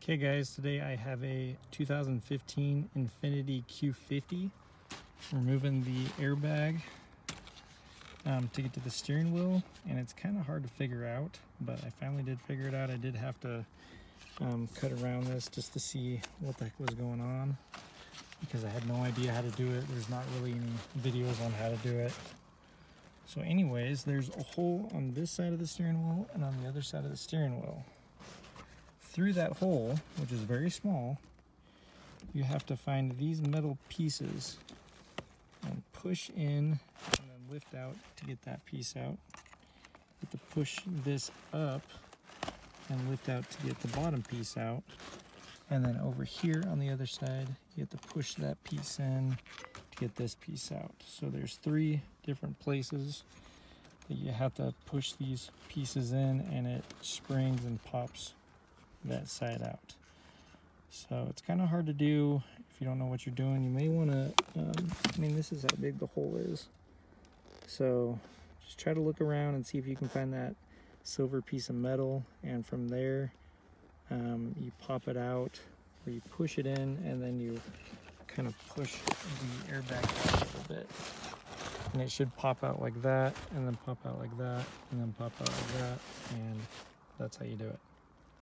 Okay guys, today I have a 2015 Infiniti Q50. Removing the airbag to get to the steering wheel, and it's kind of hard to figure out, but I finally did figure it out. I did have to cut around this just to see what the heck was going on, because I had no idea how to do it. There's not really any videos on how to do it. So anyways, there's a hole on this side of the steering wheel and on the other side of the steering wheel. Through that hole, which is very small, you have to find these metal pieces and push in and then lift out to get that piece out. You have to push this up and lift out to get the bottom piece out. And then over here on the other side, you have to push that piece in to get this piece out. So there's 3 different places that you have to push these pieces in, and it springs and pops that side out. So it's kind of hard to do if you don't know what you're doing. You may want to, I mean, this is how big the hole is. So just try to look around and see if you can find that silver piece of metal, and from there you pop it out, or you push it in, and then you kind of push the airbag out a little bit. And it should pop out like that, and then pop out like that, and then pop out like that, and that's how you do it.